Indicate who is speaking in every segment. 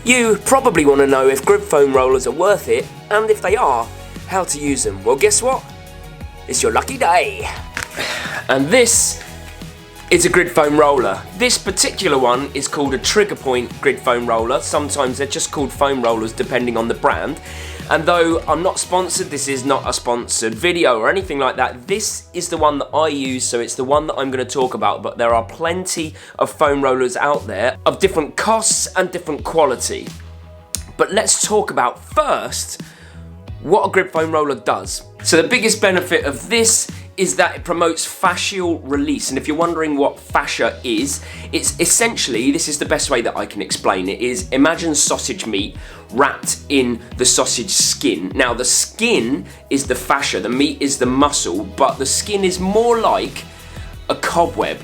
Speaker 1: You probably want to know if grid foam rollers are worth it, and if they are, how to use them. Well, guess what? It's your lucky day. And this is a grid foam roller. This particular one is called a triggerpoint grid foam roller. Sometimes they're just called foam rollers depending on the brand. And though I'm not sponsored, this is not a sponsored video or anything like that, this is the one that I use, so it's the one that I'm going to talk about. But there are plenty of foam rollers out there of different costs and different quality. But let's talk about first what a grid foam roller does. So the biggest benefit of this is that it promotes fascial release. And if you're wondering what fascia is, it's essentially, this is the best way that I can explain it, is imagine sausage meat wrapped in the sausage skin. Now the skin is the fascia, the meat is the muscle, but the skin is more like a cobweb.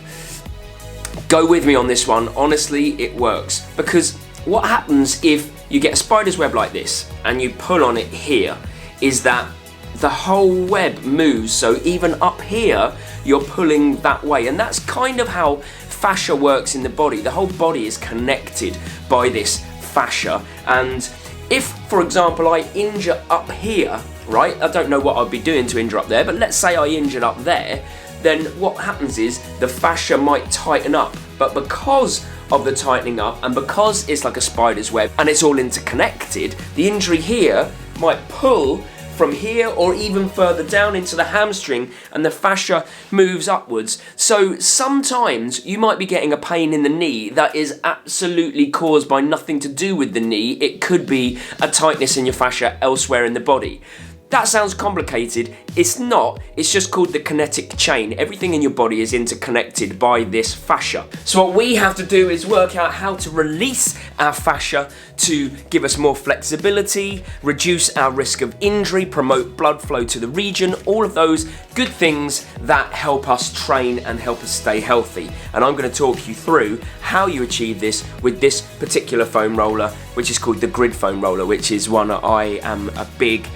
Speaker 1: Go with me on this one, honestly it works. Because what happens if you get a spider's web like this and you pull on it here is that the whole web moves, so even up here you're pulling that way, and that's kind of how fascia works in the body. The whole body is connected by this fascia, and if, for example, I injure up here, right, I don't know what I'd be doing to injure up there, but let's say I injured up there, then what happens is the fascia might tighten up, but because of the tightening up and because it's like a spider's web and it's all interconnected, the injury here might pull from here or even further down into the hamstring, and the fascia moves upwards. So sometimes you might be getting a pain in the knee that is absolutely caused by nothing to do with the knee. It could be a tightness in your fascia elsewhere in the body. That sounds complicated. It's not. It's just called the kinetic chain. Everything in your body is interconnected by this fascia. So what we have to do is work out how to release our fascia to give us more flexibility, reduce our risk of injury, promote blood flow to the region, all of those good things that help us train and help us stay healthy. And I'm going to talk you through how you achieve this with this particular foam roller, which is called the grid foam roller, which is one that I am a big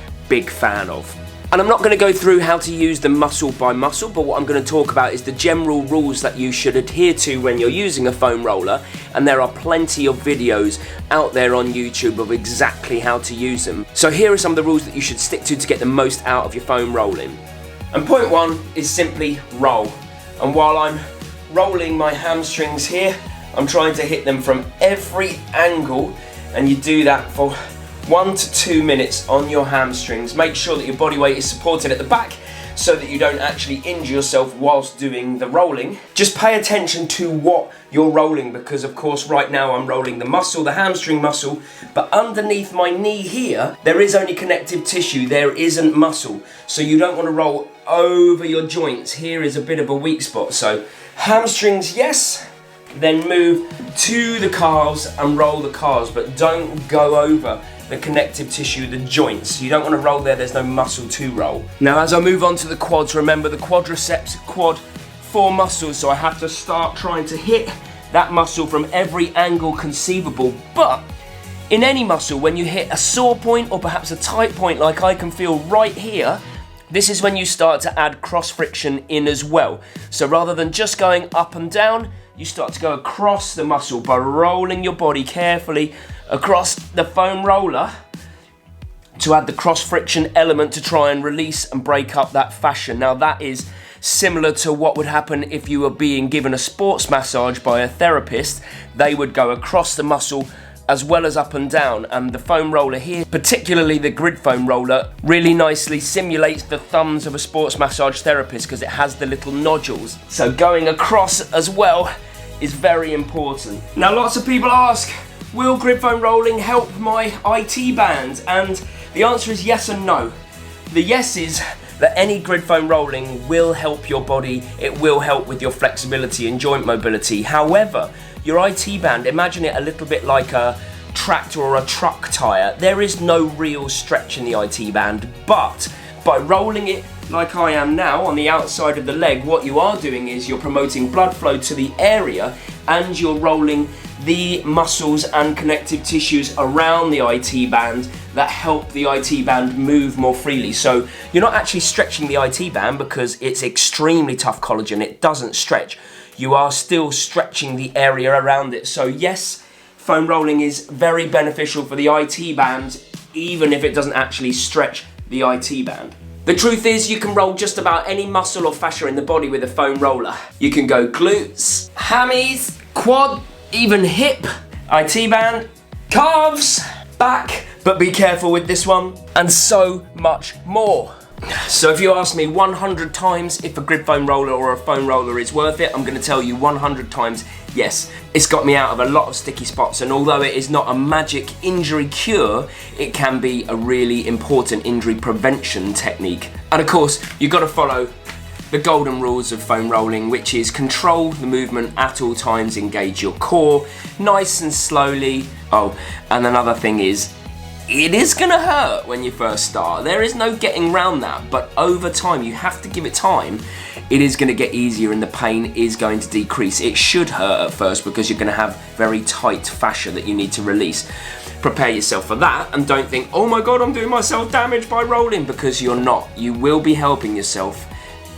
Speaker 1: fan of. And I'm not going to go through how to use them muscle by muscle, but what I'm going to talk about is the general rules that you should adhere to when you're using a foam roller, and there are plenty of videos out there on YouTube of exactly how to use them. So here are some of the rules that you should stick to get the most out of your foam rolling. And point one is simply roll. And while I'm rolling my hamstrings here, I'm trying to hit them from every angle, and you do that for 1 to 2 minutes on your hamstrings. Make sure that your body weight is supported at the back so that you don't actually injure yourself whilst doing the rolling. Just pay attention to what you're rolling, because of course right now I'm rolling the muscle, the hamstring muscle, but underneath my knee here, there is only connective tissue, there isn't muscle. So you don't want to roll over your joints. Here is a bit of a weak spot. So hamstrings, yes, then move to the calves and roll the calves, but don't go over the connective tissue, the joints. You don't want to roll there, there's no muscle to roll. Now as I move on to the quads, remember the quadriceps, quad, 4 muscles, so I have to start trying to hit that muscle from every angle conceivable. But in any muscle, when you hit a sore point or perhaps a tight point like I can feel right here, this is when you start to add cross friction in as well. So rather than just going up and down, you start to go across the muscle by rolling your body carefully across the foam roller to add the cross friction element to try and release and break up that fascia. Now that is similar to what would happen if you were being given a sports massage by a therapist. They would go across the muscle as well as up and down, and the foam roller here, particularly the grid foam roller, really nicely simulates the thumbs of a sports massage therapist because it has the little nodules. So going across as well is very important. Now lots of people ask, will grid foam rolling help my IT band? And the answer is yes and no. The yes is that any grid foam rolling will help your body, it will help with your flexibility and joint mobility. However, your IT band, imagine it a little bit like a tractor or a truck tyre. There is no real stretch in the IT band, but by rolling it like I am now on the outside of the leg, what you are doing is you're promoting blood flow to the area and you're rolling the muscles and connective tissues around the IT band that help the IT band move more freely. So you're not actually stretching the IT band because it's extremely tough collagen, it doesn't stretch. You are still stretching the area around it. So yes, foam rolling is very beneficial for the IT band, even if it doesn't actually stretch the IT band. The truth is, you can roll just about any muscle or fascia in the body with a foam roller. You can go glutes, hammies, quad, even hip, IT band, calves, back, but be careful with this one, and so much more. So if you ask me 100 times if a grid foam roller or a foam roller is worth it, I'm going to tell you 100 times yes. It's got me out of a lot of sticky spots, and although it is not a magic injury cure, it can be a really important injury prevention technique. And of course, you've got to follow the golden rules of foam rolling, which is control the movement at all times, engage your core nice and slowly. Oh, and another thing is, it is gonna hurt when you first start. There is no getting around that, but over time, you have to give it time. It is gonna get easier and the pain is going to decrease. It should hurt at first because you're gonna have very tight fascia that you need to release. Prepare yourself for that and don't think, oh my God, I'm doing myself damage by rolling, because you're not. You will be helping yourself,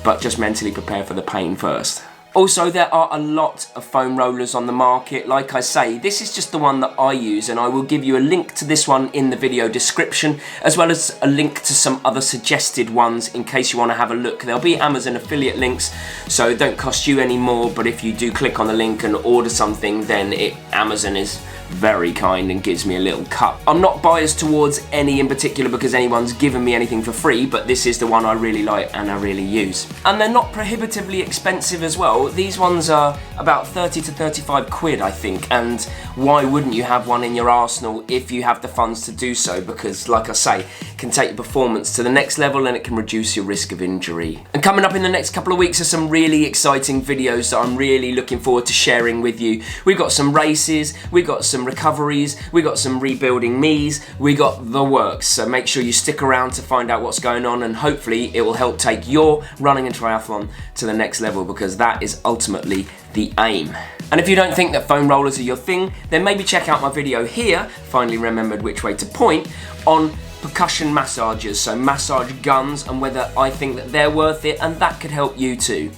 Speaker 1: but just mentally prepare for the pain first. Also, there are a lot of foam rollers on the market. Like I say, this is just the one that I use, and I will give you a link to this one in the video description, as well as a link to some other suggested ones in case you want to have a look. There'll be Amazon affiliate links, so it don't cost you any more, but if you do click on the link and order something, then Amazon is very kind and gives me a little cut. I'm not biased towards any in particular because anyone's given me anything for free, but this is the one I really like and I really use. And they're not prohibitively expensive as well. These ones are about 30 to 35 quid, I think, and why wouldn't you have one in your arsenal if you have the funds to do so? Because, like I say, it can take your performance to the next level and it can reduce your risk of injury. And coming up in the next couple of weeks are some really exciting videos that I'm really looking forward to sharing with you. We've got some races, we've got some recoveries, we got some rebuilding me's, we got the works. So make sure you stick around to find out what's going on, and hopefully it will help take your running and triathlon to the next level, because that is ultimately the aim. And if you don't think that foam rollers are your thing, then maybe check out my video here, finally remembered which way to point, on percussion massagers, so massage guns, and whether I think that they're worth it, and that could help you too.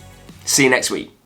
Speaker 1: See you next week.